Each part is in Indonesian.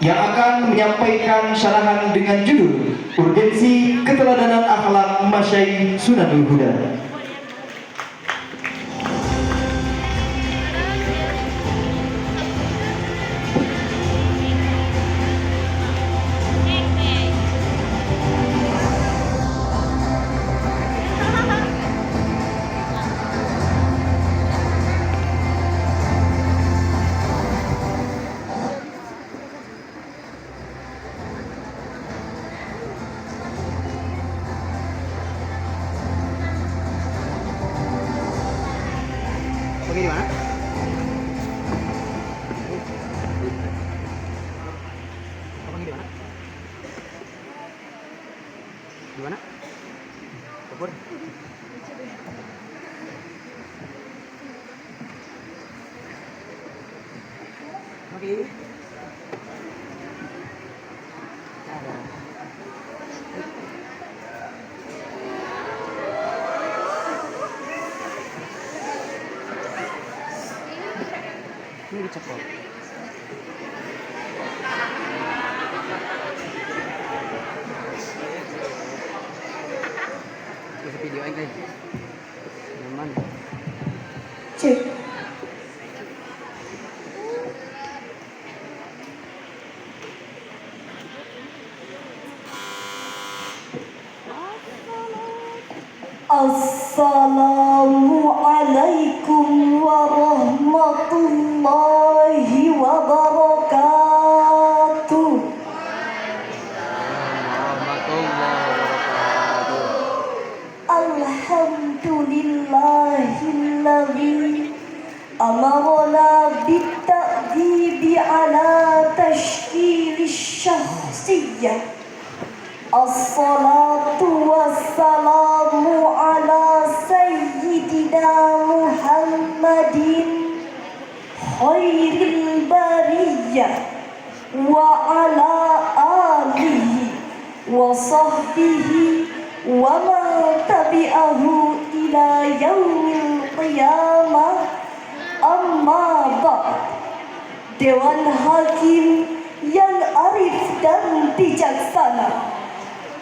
yang akan menyampaikan syarahan dengan judul Urgensi Keteladanan Akhlak Masyayikh Sunanul Huda. Pergi di mana? Pergi di mana? Di mana? Dapur. Pergi. Ada. Ini dicekol. Bisa video aja. Nyaman. Cek. Assalamualaikum warahmatullahi wabarakatuh. Alhamdulillahilladzi amarna bitta'dibi ala tashkilish syakhsiyyah. As-salatu wassalamu ala sayyidina Muhammadin khairil bariyah wa ala alihi wa sahbihi wa man tabi'ahu ila yaumil qiyamah. Amma ba'd. Dewan Hakim yang arif dan bijaksana,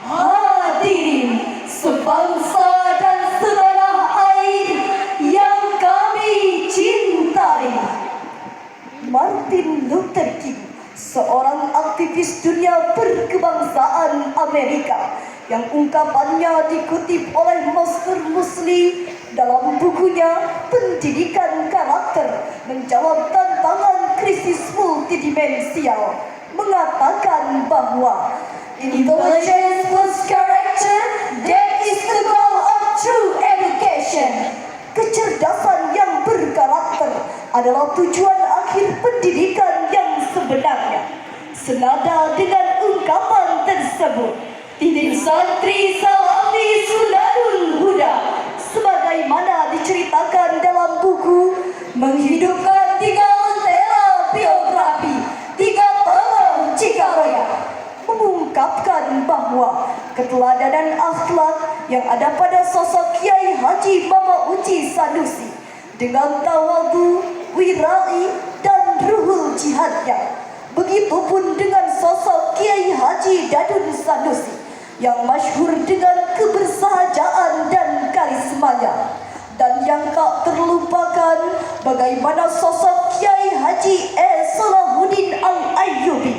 hadirin sebangsa dan setanah air yang kami cintai. Martin Luther King, seorang aktivis dunia berkebangsaan Amerika yang ungkapannya dikutip oleh Master Musli dalam bukunya Pendidikan Karakter Menjawab Tantangan Krisis Multidimensial, mengatakan bahwa intelligence plus character, that is the goal of true education. Kecerdasan yang berkarakter adalah tujuan akhir pendidikan yang sebenarnya. Senada dengan ungkapan tersebut, Titik Santri Salafi Sunanul Huda, sebagaimana diceritakan dalam buku Menghidupkan 3 Lentera Biografi 3 Tahun Cikaraya, mengungkapkan bahwa keteladanan akhlak yang ada pada sosok Kiai Haji Mama Uci Sanusi dengan tawadu, wirai, dan ruhul jihadnya, begitupun dengan sosok Kiai Haji Dadun Sanusi yang masyhur dengan kebersahajaan dan karismanya, dan yang tak terlupakan bagaimana sosok Kiai Haji Salahuddin Al-Ayyubi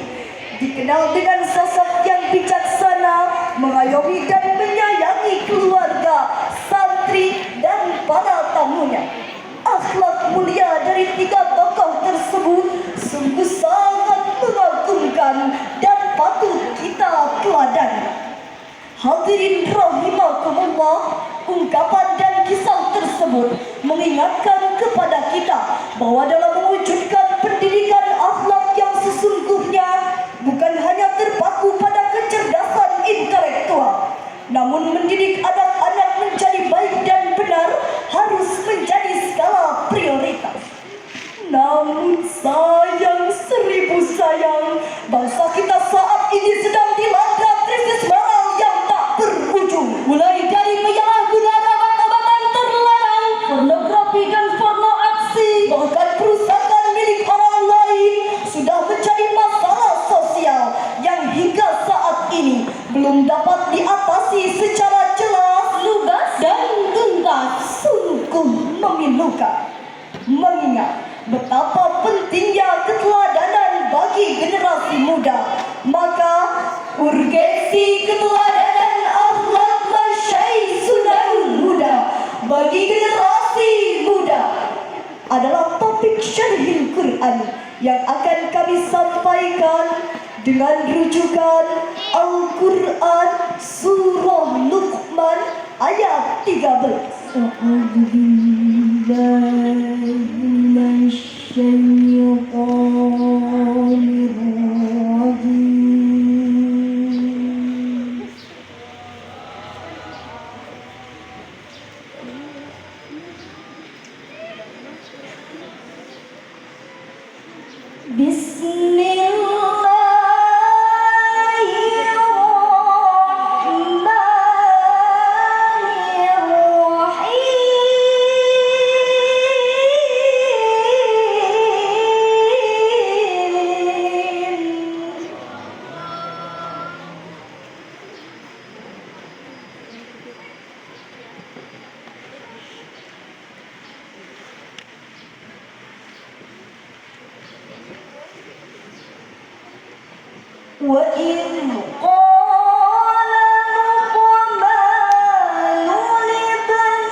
dikenal dengan sosok yang bijaksana, mengayomi dan menyayangi keluarga, santri, dan para tamunya. Akhlak mulia dari 3 tokoh tersebut sungguh sangat mengagumkan dan patut kita teladani. Hadirin rahimakumullah, ungkapan dan kisah tersebut mengingatkan kepada kita bahwa dalam mewujudkan pendidikan akhlak yang sesungguhnya bukan hanya terpaku pada kecerdasan intelektual, namun mendidik anak-anak menjadi baik dan benar harus menjadi skala prioritas. Namun sayang, 1000 sayang, bangsa kita saat ini sedang dilanda krisis moral yang tak berujung, mulai dari penyalahgunaan obat-obatan terlarang, pornografi dan porno aksi, bahkan perusakan milik orang lain sudah menjadi masalah sosial dengan rujukan Al-Quran Surah Luqman ayat 13. A'udzubillahi minasyaitonirrajim. وَإِذْ قَالَ لُقْمَانُ لِابْنِهِ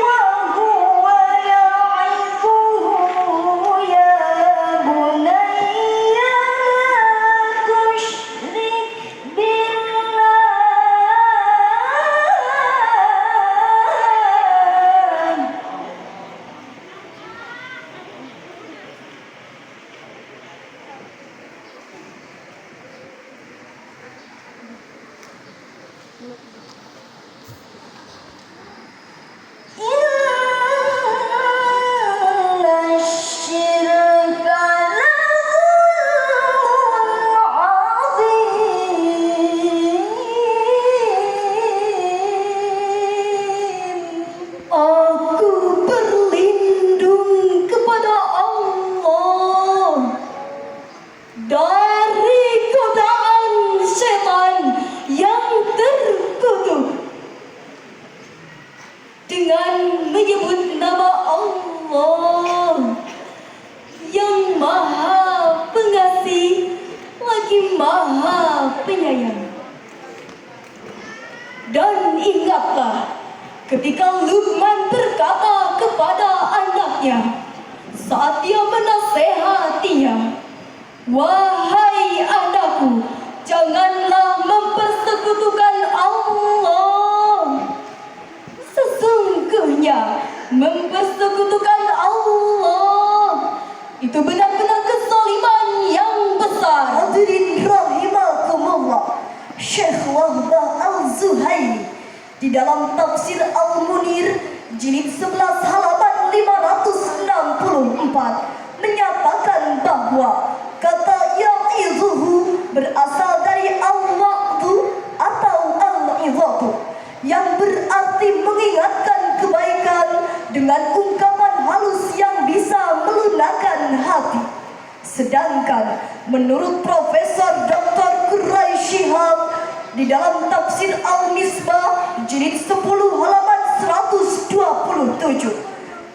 وَهُوَ يَعِظُهُ يَا بُنَيَّ لَا تُشْرِكْ بِاللَّهِ إِنَّ الشِّرْكَ لَظُلْمٌ عَظِيمٌ. Aku berlindung kepada Allah dari godaan setan yang terkutuk dengan menyebut nama Allah yang Maha Pengasih lagi Maha Penyayang. Dan ingatlah ketika Luqman berkata kepada anaknya saat dia menasehatinya, "Wahai anakku, janganlah mempersekutukan Allah. Sesungguhnya mempersekutukan Allah itu benar-benar kezaliman yang besar." Hadirin rahimakumullah, Syekh Wahbah Al-Zuhaili di dalam tafsir Al-Munir jilid 11 halaman 564 menyatakan bahwa kata ya'izuhu berasal dari al-wa'du atau al-izatu yang berarti mengingatkan kebaikan dengan ungkapan halus yang bisa melunakkan hati. Sedangkan menurut Profesor Dr. Quraish Shihab di dalam tafsir Al-Misbah jilid 10 halaman 127,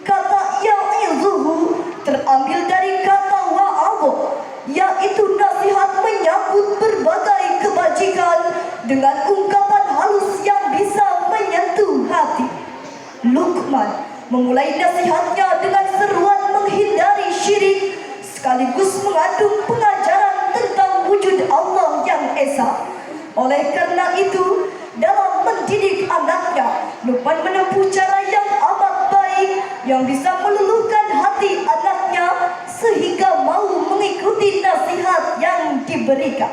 kata ya'izuhu terambil dari kata wa'adhu, yaitu nasihat menyambut berbagai kebajikan dengan ungkapan halus yang bisa menyentuh hati. Luqman memulai nasihatnya dengan seruan menghindari syirik sekaligus mengandung pengajaran tentang wujud Allah yang esa. Oleh karena itu, dalam mendidik anaknya, Luqman menempuh cara yang amat baik yang bisa meluluhkan hati anaknya sehingga mau mengikuti nasihat yang diberikan.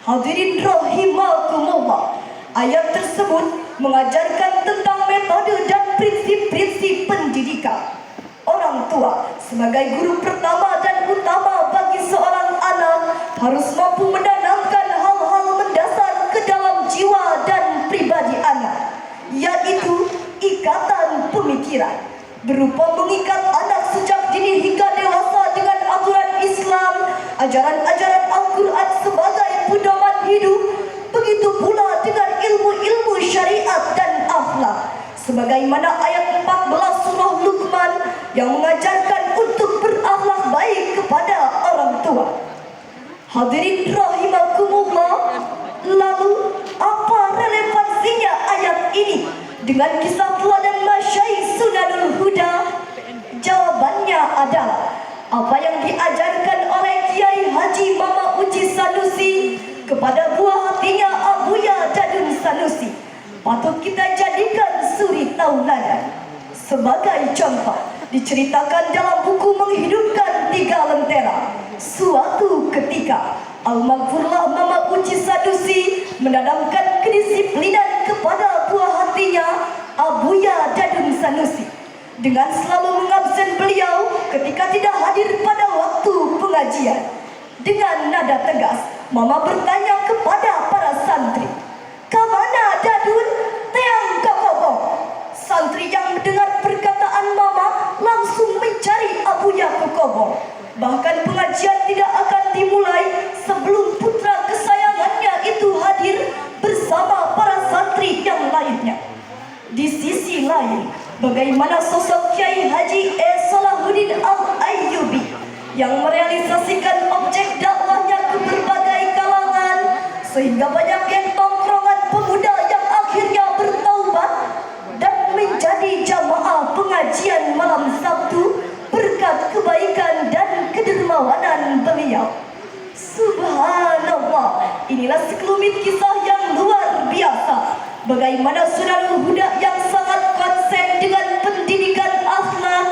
Hadirin rahimakumullah, ayat tersebut mengajarkan tentang metode dan prinsip-prinsip pendidikan. Orang tua sebagai guru pertama dan utama bagi seorang anak harus mampu menanamkan hal-hal mendasar ke dalam jiwa dan pribadi anak, yaitu ikatan pemikiran berupa mengikat anak sejak dini hingga dewasa dengan aturan Islam, ajaran-ajaran Al-Quran sebagai pedoman hidup, begitu pula dengan ilmu-ilmu syariat dan akhlak, sebagaimana ayat 14 surah Luqman yang mengajarkan untuk berakhlak baik kepada orang tua. Hadirin rahimakumullah, lalu apa relevansinya ayat ini dengan kisah teladan Masyayikh Sunanul Huda? Jawabannya adalah apa yang diajarkan oleh Kiai Haji Mama kepada buah hatinya Abuya Dadun Sanusi patut kita jadikan suri tauladan. Sebagai contoh, diceritakan dalam buku Menghidupkan Tiga Lentera, suatu ketika almarhumlah Mama Uci Sanusi menanamkan kedisiplinan kepada buah hatinya Abuya Dadun Sanusi dengan selalu mengabsen beliau ketika tidak hadir pada waktu pengajian. Dengan nada tegas, Mama bertanya kepada para santri, "Kamana Dadun? Teang Kakobong." Santri yang mendengar perkataan Mama langsung mencari Abuya Kakobong. Bahkan pengajian tidak akan dimulai sebelum putra kesayangannya itu hadir bersama para santri yang lainnya. Di sisi lain, bagaimana sosok Kiai Haji Salahuddin Al-Ayyubi yang merealisasikan objek dakwahnya ke berbagai kalangan, sehingga banyak yang tongkrongan pemuda yang akhirnya bertaubat dan menjadi jamaah pengajian malam Sabtu berkat kebaikan dan kedermawanan beliau. Subhanallah, inilah sekelumit kisah yang luar biasa. Bagaimana Sunanul Huda yang sangat konsen dengan pendidikan akhlak,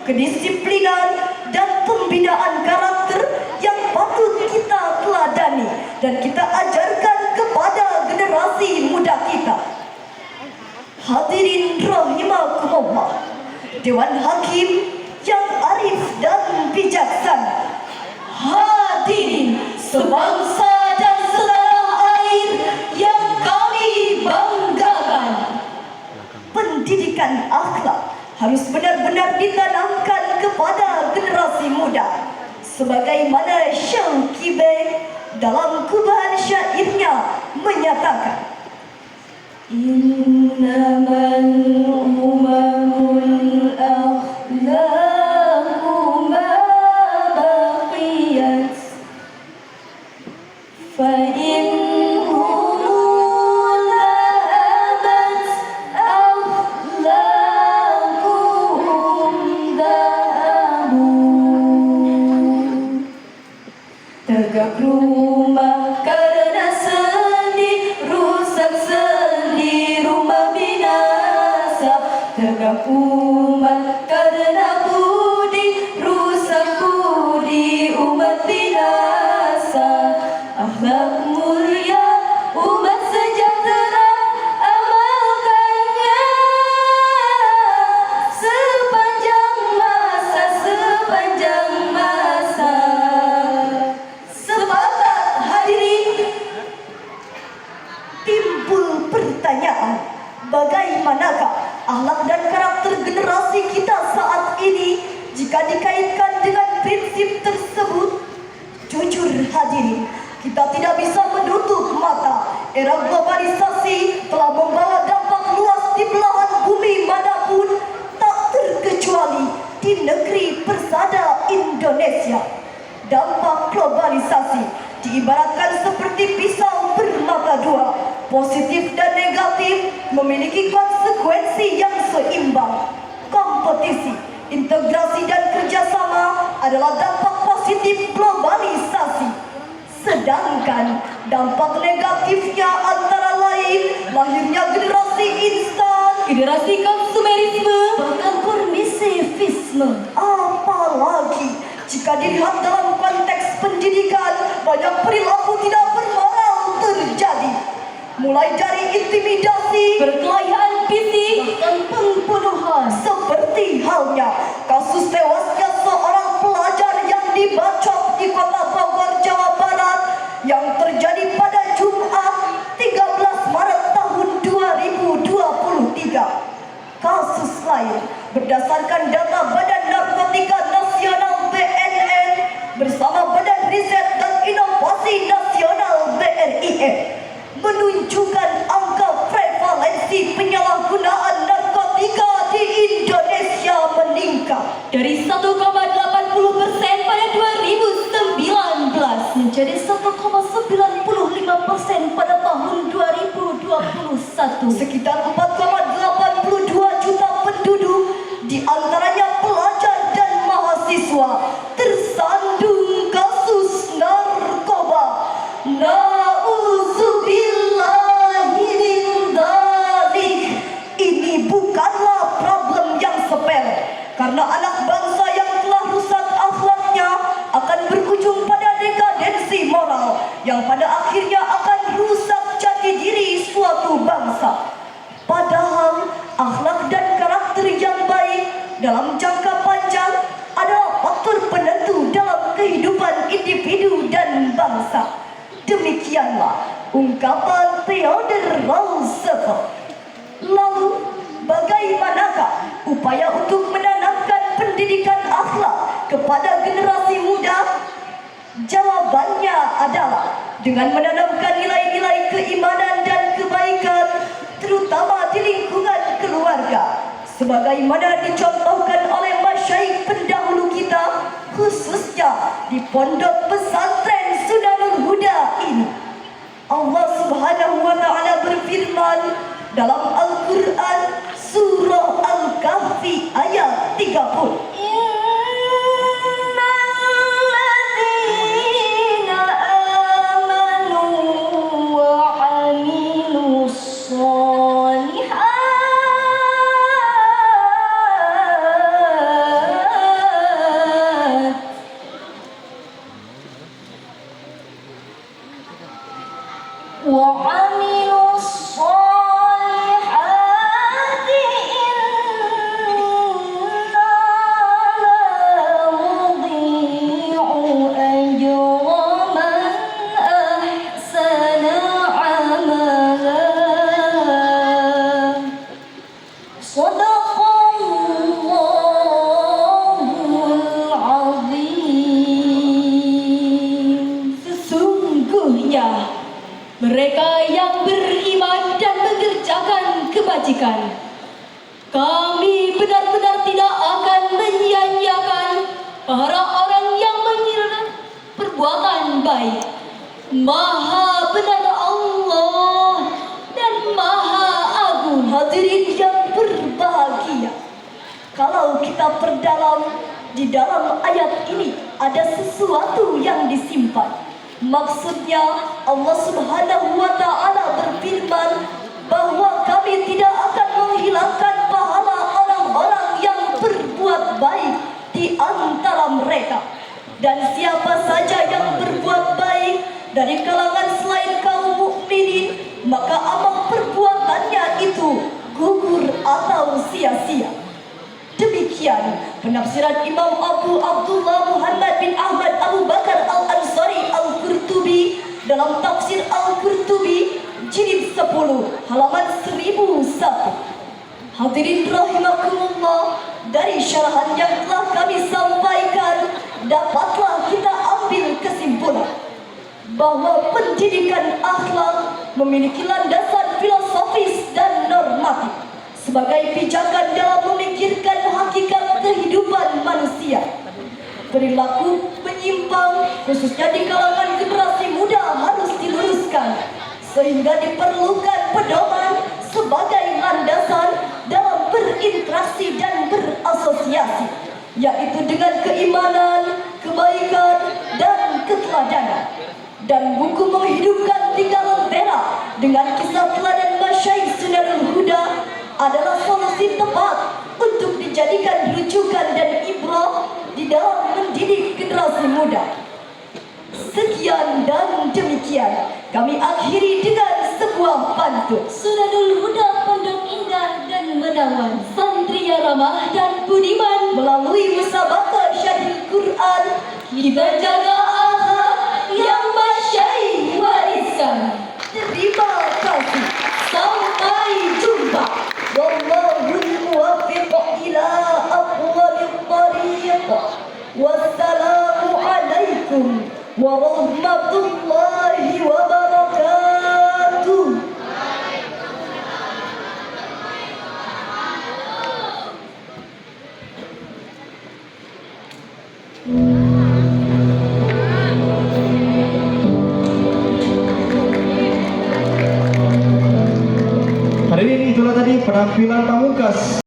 kedisiplinan, dan pembinaan karakter yang patut kita teladani dan kita ajarkan kepada generasi muda kita. Hadirin rahimakumullah, Dewan Hakim yang arif dan bijaksana, hadirin sebangsa dan setanah air yang kami banggakan. Pendidikan akhlak harus benar-benar ditanamkan kepada generasi muda, sebagaimana Syauqibe dalam kubahan syairnya menyatakan, "Innamal umamul akhlaqu ma baqiyat fa tegak rumah karena seni, rusak seni rumah binasa. Tegak umat karena budi, rusak budi umat binasa. Akhlak mulia umat sejahtera, amalkannya sepanjang masa, sepanjang masa." Timbul pertanyaan, bagaimanakah akhlak dan karakter generasi kita saat ini jika dikaitkan dengan prinsip tersebut? Jujur hadirin, kita tidak bisa menutup mata. Era globalisasi telah membawa dampak luas di belahan bumi manapun, tak terkecuali di negeri persada Indonesia. Dampak globalisasi diibaratkan seperti pisau bermata dua. Positif dan negatif memiliki konsekuensi yang seimbang. Kompetisi, integrasi dan kerjasama adalah dampak positif globalisasi. Sedangkan dampak negatifnya antara lain lahirnya generasi instan, generasi konsumerisme, bahkan permisivisme. Apalagi jika dilihat dalam konteks pendidikan, banyak perilaku tidak bermoral terjadi. Mulai dari intimidasi, perkelahian fisik, bahkan pembunuhan. Seperti halnya kasus tewasnya seorang pelajar yang dibacok di kota Bogor, Jawa Barat yang terjadi pada Jumat 13 Maret tahun 2023. Kasus lain berdasarkan data Badan Narkotika Nasional BNN bersama Badan Riset dan Inovasi Nasional BRIN menunjukkan angka prevalensi penyalahgunaan narkotika di Indonesia meningkat dari 1,80% pada 2019 menjadi 1,95% pada tahun 2021. Sekitar 4,82 juta penduduk, di antaranya pelajar dan mahasiswa, tersandung kasus narkoba. pada akhirnya akan rusak jati diri suatu bangsa. Padahal akhlak dan karakter yang baik dalam jangka panjang adalah faktor penentu dalam kehidupan individu dan bangsa. Demikianlah ungkapan Theodore Roosevelt. Lalu, bagaimanakah upaya untuk menanamkan pendidikan akhlak kepada generasi muda? Jawabannya adalah dengan menanamkan nilai-nilai keimanan dan kebaikan, terutama di lingkungan keluarga, sebagaimana dicontohkan oleh masyaikh pendahulu kita, khususnya di pondok pesantren Sunanul Huda ini. Allah Subhanahu wa taala berfirman dalam Al-Qur'an surah Al-Kahfi ayat 30. وعملوا الصالحات إنا لا نضيع أجر من أحسن عملا صدق الله العظيم. Sesungguhnya mereka yang beriman dan mengerjakan kebajikan, kami benar-benar tidak akan menyia-nyiakan pahala orang yang mengira perbuatan baik. Maha benar Allah dan Maha Agung. Hadirin yang berbahagia, kalau kita perdalam di dalam ayat ini ada sesuatu yang disimpan. Maksudnya Allah Subhanahu wa taala berfirman bahwa kami tidak akan menghilangkan pahala orang-orang yang berbuat baik di antara mereka. Dan siapa saja yang berbuat baik dari kalangan selain kaum mukminin, maka amal perbuatannya itu gugur atau sia-sia. Demikian penafsiran Imam Abu Abdullah Muhammad bin Ahmad Abu Bakar Al-Ansari Al-Qurtubi dalam tafsir Al-Qurtubi jilid 10 halaman 1001. Hadirin rahimakumullah, dari syarahan yang telah kami sampaikan dapatlah kita ambil kesimpulan bahwa pendidikan akhlak memiliki landasan filosofis dan normatif sebagai pijakan dalam memikirkan hakikat kehidupan manusia. Perilaku menyimpang khususnya di kalangan generasi muda harus diluruskan, sehingga diperlukan pedoman sebagai landasan dalam berinteraksi dan berasosiasi, yaitu dengan keimanan, kebaikan, dan keteladanan. Dan buku menghidupkan 3 lentera dengan kisah teladan masyaikh Sunanul Huda adalah solusi tepat untuk dijadikan rujukan dan ibrah di dalam mendidik generasi muda. Sekian dan demikian kami akhiri dengan sebuah pantun. Sunanul Huda Pondok Indah dan Menawan, santri yang ramah dan budiman, melalui musabaqah syarhil Quran kita jaga akhlak yang masyaikh wariskan. Terima kasih, sampai jumpa. Wallahul muwaffiq ila aqwamit thariq. Wassalamu alaikum warahmatullahi wabarakatuh. Hadirin, itulah tadi penampilan pamungkas